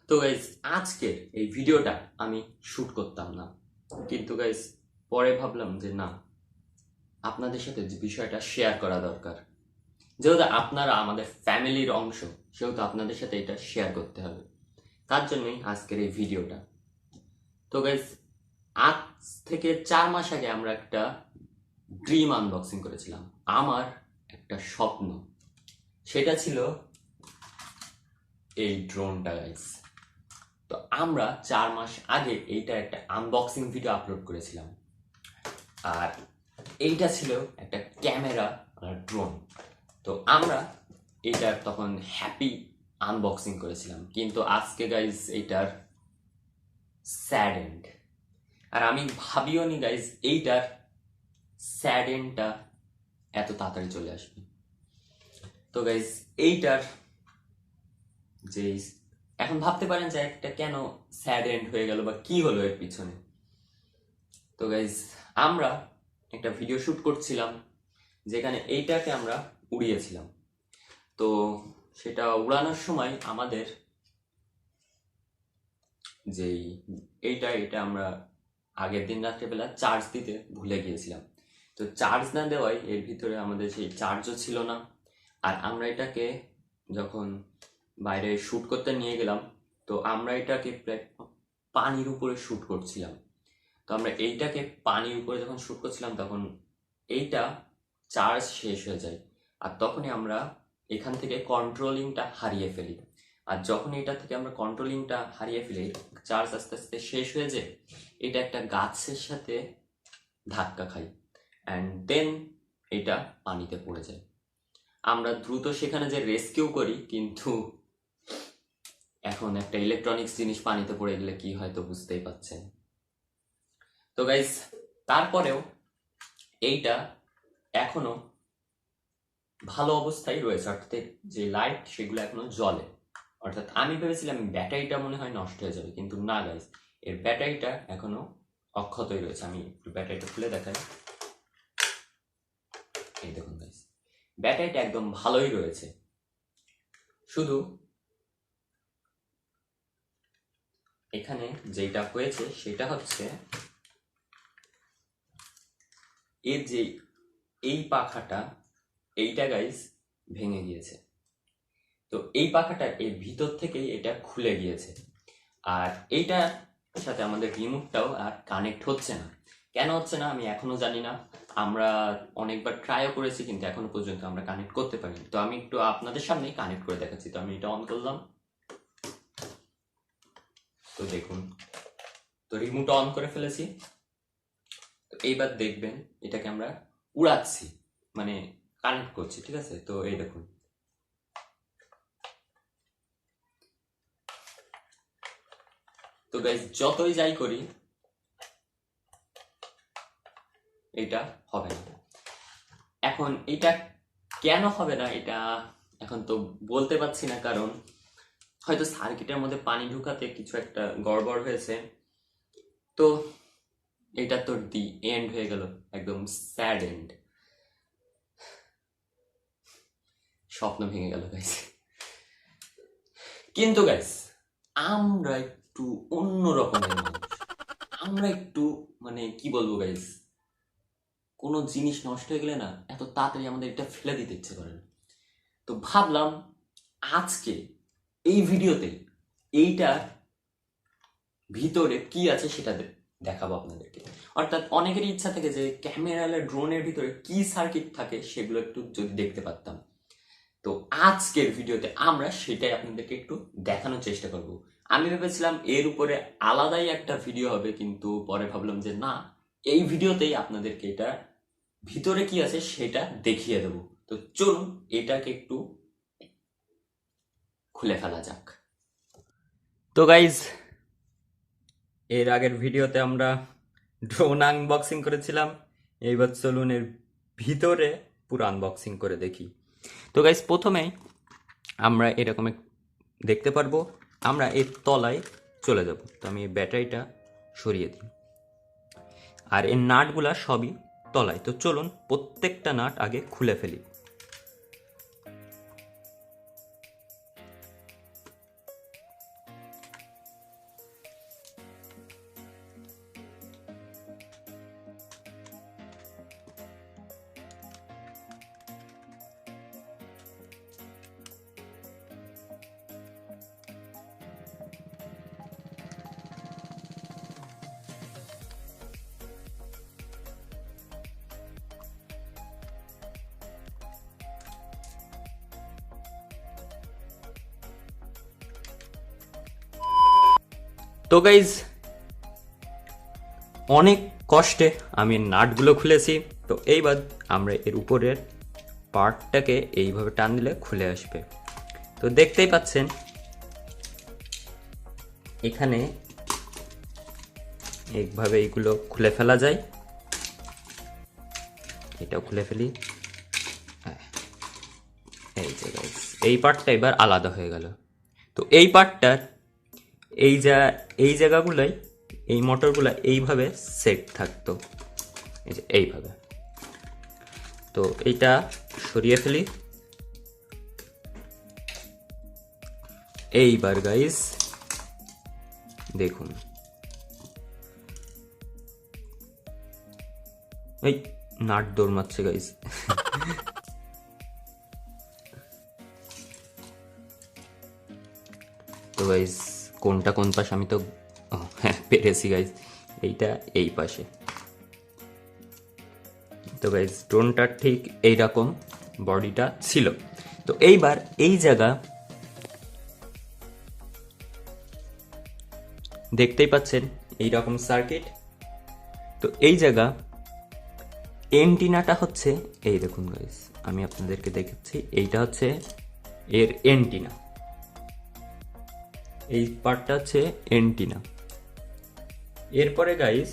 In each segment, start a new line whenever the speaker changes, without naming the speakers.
তো গাইজ আজকের এই ভিডিওটা আমি শুট করতাম না, কিন্তু গাইজ পরে ভাবলাম যে না, আপনাদের সাথে যে বিষয়টা শেয়ার করা দরকার। যেহেতু আপনারা আমাদের ফ্যামিলির অংশ, সেহেতু আপনাদের সাথে এটা শেয়ার করতে হবে। তার জন্যই আজকের এই ভিডিওটা। তো গাইজ আজ থেকে 4 মাস আগে আমরা একটা ড্রিম আনবক্সিং করেছিলাম। আমার একটা স্বপ্ন, সেটা ছিল এই ড্রোনটা গাইজ। তো আমরা 4 মাস আগে এইটা একটা আনবক্সিং ভিডিও আপলোড করেছিলাম, আর এইটা ছিল একটা ক্যামেরা ড্রোন। তো আমরা এইটার তখন হ্যাপি আনবক্সিং করেছিলাম, কিন্তু আজকে গাইজ এইটার স্যাড এন্ড। আর আমি ভাবিও নি গাইজ এইটার স্যাড এন্ডটা এত তাড়াতাড়ি চলে আসবে। তো গাইজ এইটার যে এখন ভাবতে পারেন যে একটা কেন স্যাড এন্ড হয়ে গেল বা কি হলো এর পিছনে। তো গাইজ আমরা একটা ভিডিও শুট করছিলাম, যেখানে এইটাকে আমরা উড়িয়েছিলাম। তো সেটা উড়ানোর সময় আমাদের যেই এটা আমরা আগের দিন রাত্রেবেলা চার্জ দিতে ভুলে গিয়েছিলাম। তো চার্জ না দেওয়ায় এর ভিতরে আমাদের সেই চার্জও ছিল না। আর আমরা এটাকে যখন বাইরে শ্যুট করতে নিয়ে গেলাম, তো আমরা এটাকে প্রায় পানির উপরে শ্যুট করছিলাম। তো আমরা এইটাকে পানির উপরে যখন শ্যুট করছিলাম, তখন এইটা চার্জ শেষ হয়ে যায়। আর তখনই আমরা এখান থেকে কন্ট্রোলিংটা হারিয়ে ফেলি। আর যখন এটা থেকে আমরা কন্ট্রোলিংটা হারিয়ে ফেলি, চার্জ আস্তে আস্তে শেষ হয়ে যায়, এটা একটা গাছের সাথে ধাক্কা খাই, অ্যান্ড দেন এটা পানিতে পড়ে যায়। আমরা দ্রুত সেখানে যে রেস্কিউ করি, কিন্তু এখন একটা ইলেকট্রনিক্স জিনিস পানিতে পড়ে গেলে কি হয় তো বুঝতেই পাচ্ছেন। তো গাইজ তারপরেও এইটা এখনো ভালো অবস্থায় রয়েছে, অর্থাৎ যে লাইট সেগুলো এখনো জ্বলে। অর্থাৎ আমি ভেবেছিলাম ব্যাটারিটা মনে হয় নষ্ট হয়ে যাবে, কিন্তু না গাইজ, এর ব্যাটারিটা এখনো অক্ষতই রয়েছে। আমি একটু ব্যাটারিটা খুলে দেখাই। এই দেখুন গাইজ, ব্যাটারিটা একদম ভালোই রয়েছে। শুধু এখানে যেটা হয়েছে সেটা হচ্ছে এর যে এই পাখাটা, এইটা গাইজ ভেঙে গিয়েছে। তো এই পাখাটা এর ভিতর থেকেই এটা খুলে গিয়েছে। আর এইটার সাথে আমাদের রিমোটটাও আর কানেক্ট হচ্ছে না। কেন হচ্ছে না আমি এখনো জানি না। আমরা অনেকবার ট্রাইও করেছি, কিন্তু এখনো পর্যন্ত আমরা কানেক্ট করতে পারিনি। তো আমি একটু আপনাদের সামনেই কানেক্ট করে দেখাচ্ছি। তো আমি এটা অন করলাম, তো দেখুন, তো রিমোট অন করে ফেলেছি। তো এইবার দেখবেন এটাকে আমরা উড়াচ্ছি, মানে কানেক্ট করছি, ঠিক আছে? তো এই দেখুন, তো গাইজ যতই যাই করি এটা হবে না। এখন এটা কেন হবে না এটা এখন তো বলতে পারছি না, কারণ হয়তো সার্কিটের মধ্যে পানি ঢুকাতে কিছু একটা গড়বড় হয়েছে। তো এটা তো দি এন্ড হয়ে গেল, একদম স্যাড এন্ড। স্বপ্ন ভেঙে গেল গাইস। কিন্তু গাইস আমরা একটু অন্য রকমের মানুষ। আমরা একটু মানে কি বলবো গাইস, কোনো জিনিস নষ্ট হয়ে গেলে না এত তাড়াতাড়ি আমাদের এটা ফেলে দিতে ইচ্ছে করে না। তো ভাবলাম আজকে এই ভিডিওতে এইটার ভিতরে কি আছে সেটা দেখাবো আপনাদেরকে। অর্থাৎ অনেকেরই ইচ্ছা থাকে যে ক্যামেরা ড্রোনের ভিতরে কি সার্কিট থাকে সেগুলো একটু যদি দেখতে পারতাম। তো আজকের ভিডিওতে আমরা সেটাই আপনাদেরকে একটু দেখানোর চেষ্টা করব। আমি ভেবেছিলাম এর উপরে আলাদাই একটা ভিডিও হবে, কিন্তু পরে ভাবলাম যে না, এই ভিডিওতেই আপনাদেরকে এটা ভিতরে কি আছে সেটা দেখিয়ে দেব। তো চলুন এটাকে একটু খুলে ফেলা যাক। তো গাইজ, এর আগের ভিডিওতে আমরা ড্রোন আনবক্সিং করেছিলাম, এইবার চলুন এর ভিতরে পুরো আনবক্সিং করে দেখি। তো গাইজ প্রথমেই আমরা এরকম দেখতে পারবো, আমরা এর তলায় চলে যাব। তো আমি ব্যাটারিটা সরিয়ে দিই, আর এর নাটগুলা সবই তলায়। তো চলুন প্রত্যেকটা নাট আগে খুলে ফেলি। তো গাইজ অনেক কষ্টে আমি নাটগুলো খুলেছি। তো এইবার আমরা এর উপরের পার্টটাকে এইভাবে টান দিলে খুলে আসবে। তো দেখতেই পাচ্ছেন এখানে এইভাবে এইগুলো খুলে ফেলা যায়। এটাও খুলে ফেলি। এই যে গাইস এই পার্টটা এবার আলাদা হয়ে গেল। তো এই পার্টটার এই যা এই জায়গাগুলোই এই মোটরগুলো এইভাবে সেট থাকতো, এই যে এইভাবে। তো এইটা সরিয়ে ফেলি। এইবার গাইস দেখুন, এই নাট দৌড় মারছে গাইস। তো গাইস কোনটা কোন পাশে আমি তো হ্যাঁ পেরেছি গাইস, এইটা এই পাশে। তো গাইস ড্রোনটার ঠিক এইরকম বডিটা ছিল। তো এইবার এই জায়গা দেখতেই পাচ্ছেন এইরকম সার্কিট। তো এই জায়গা এন্টিনাটা হচ্ছে এই দেখুন গাইস, আমি আপনাদেরকে দেখাচ্ছি, এইটা হচ্ছে এর এন্টিনা। এই পার্টটা হচ্ছে এন্টিনা। এরপরে গাইস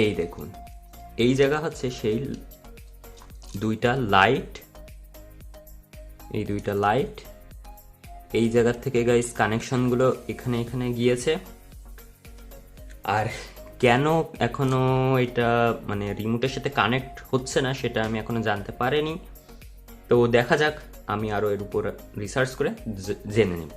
এই দেখুন এই জায়গা হচ্ছে সেই দুইটা লাইট, এই দুইটা লাইট এই জায়গার থেকে গাইস কানেকশনগুলো এখানে এখানে গিয়েছে। আর কেন এখনো এটা মানে রিমোটের সাথে কানেক্ট হচ্ছে না সেটা আমি এখনো জানতে পারিনি। তো দেখা যাক, আমি আরও এর উপর রিসার্চ করে জেনে নিই।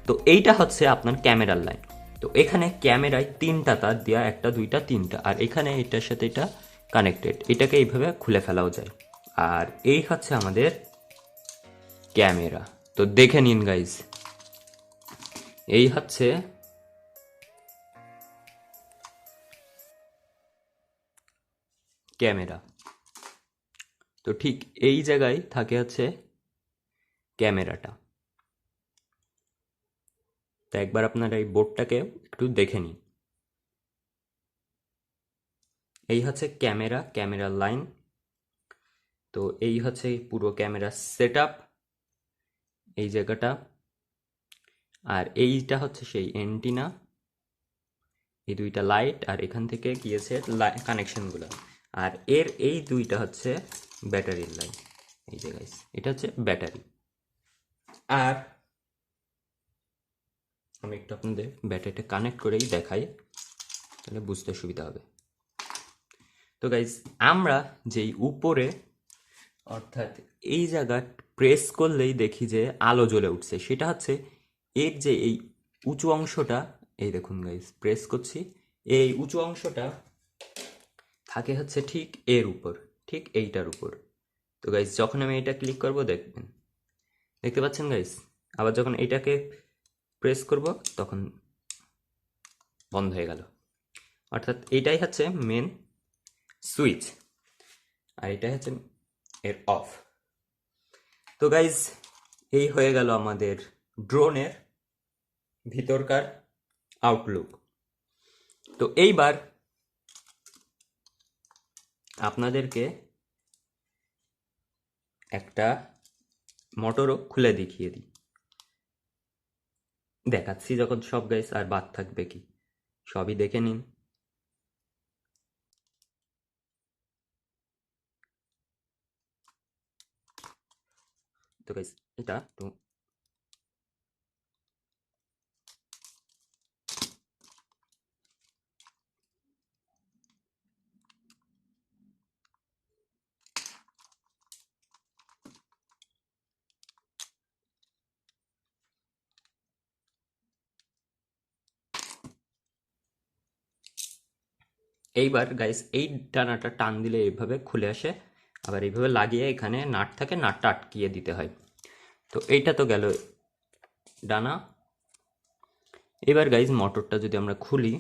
তো এইটা হচ্ছে আপনার ক্যামেরার লাইন। তো এখানে ক্যামেরায় তিনটা তার দেওয়া, একটা দুইটা তিনটা, আর এখানে এটার সাথে এটা কানেক্টেড। এটাকে এইভাবে খুলে ফেলাও যায়। আর এই হচ্ছে আমাদের ক্যামেরা। তো দেখে নিন গাইজ, এই হচ্ছে ক্যামেরা। তো ঠিক এই জায়গায় থাকে হচ্ছে ক্যামেরাটা। তো একবার আপনারা এই বোর্ডটাকে একটু দেখে নিন। এই হচ্ছে ক্যামেরা, ক্যামেরার লাইন। তো এই হচ্ছে পুরো ক্যামেরা সেট আপ, এই জায়গাটা। আর এইটা হচ্ছে সেই এন্টিনা, এই দুইটা লাইট, আর এখান থেকে গিয়েছে কানেকশনগুলো। আর এর এই দুইটা হচ্ছে ব্যাটারির লাইন। এই যে গাইস এটা হচ্ছে ব্যাটারি। আর আমি একটু আপনাদের ব্যাটারিটা কানেক্ট করেই দেখাই, তাহলে বুঝতে সুবিধা হবে। তো গাইস আমরা যেই উপরে অর্থাৎ এই জায়গা প্রেস করলেই দেখি যে আলো জ্বলে উঠছে, সেটা হচ্ছে এর যে এই উঁচু অংশটা, এই দেখুন গাইস প্রেস করছি, এই উঁচু অংশটা থাকে হচ্ছে ঠিক এর উপর, ঠিক এইটার উপর। তো গাইস যখন আমি এটা ক্লিক করব দেখবেন, দেখতে পাচ্ছেন গাইস, আবার যখন এইটাকে প্রেস করব তখন বন্ধ হয়ে গেল। অর্থাৎ এইটাই হচ্ছে মেন সুইচ, আর এটাই হচ্ছে এর অফ। তো গাইজ এই হয়ে গেল আমাদের ড্রোনের ভিতরকার আউটলুক। তো এইবার আপনাদেরকে একটা মোটরও খুলে দেখিয়ে দিই, দেখাচ্ছি যখন সব গাইস, আর বাদ থাকবে কি, সবই দেখে নিন। তো গাইস এটা তো এইবার গাইস এই ডানাটা টান দিলে এইভাবে খুলে আসে, আবার এইভাবে লাগিয়ে এখানে নাট থাকে, নাটটা আটকিয়ে দিতে হয়। তো এইটা তো গেল ডানা। এবার গাইস মোটরটা যদি আমরা খুলি,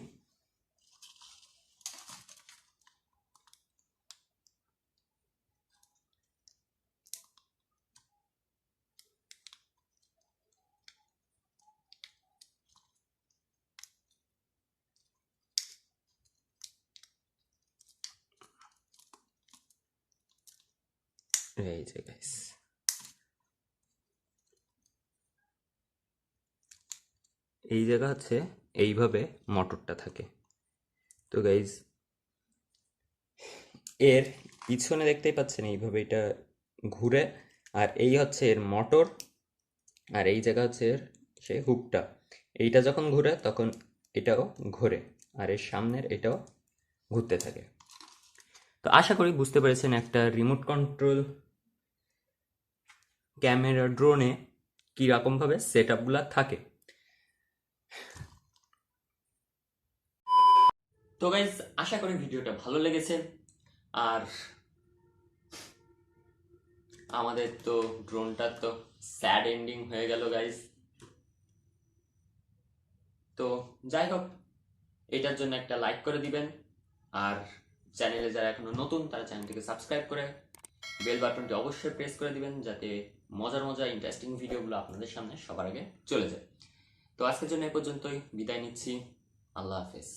এই যে গাইস, এই জায়গা হচ্ছে এইভাবে মোটরটা থাকে। তো গাইজ এর পিছনে দেখতেই পাচ্ছেন এইভাবে এটা ঘুরে, আর এই হচ্ছে এর মোটর, আর এই জায়গা হচ্ছে এর সেই হুকটা। এইটা যখন ঘুরে তখন এটাও ঘোরে, আর এর সামনের এটাও ঘুরতে থাকে। তো আশা করি বুঝতে পেরেছেন একটা রিমোট কন্ট্রোল ক্যামেরা ড্রোনে কীরকমভাবে সেট আপগুলো থাকে। তো গাইজ আশা করি ভিডিওটা ভালো লেগেছে। আর আমাদের তো ড্রোনটার তো স্যাড এন্ডিং হয়ে গেল গাইজ। তো যাই হোক, এটার জন্য একটা লাইক করে দিবেন, আর চ্যানেলে যারা এখনো নতুন তারা চ্যানেলটিকে সাবস্ক্রাইব করে বেল বাটনটি অবশ্যই প্রেস করে দিবেন, যাতে মজার মজার ইন্টারেস্টিং ভিডিওগুলো আপনাদের সামনে সবার আগে চলে যায়। তো আজকের জন্য এ পর্যন্তই বিদায় নিচ্ছি। আল্লাহ হাফেজ।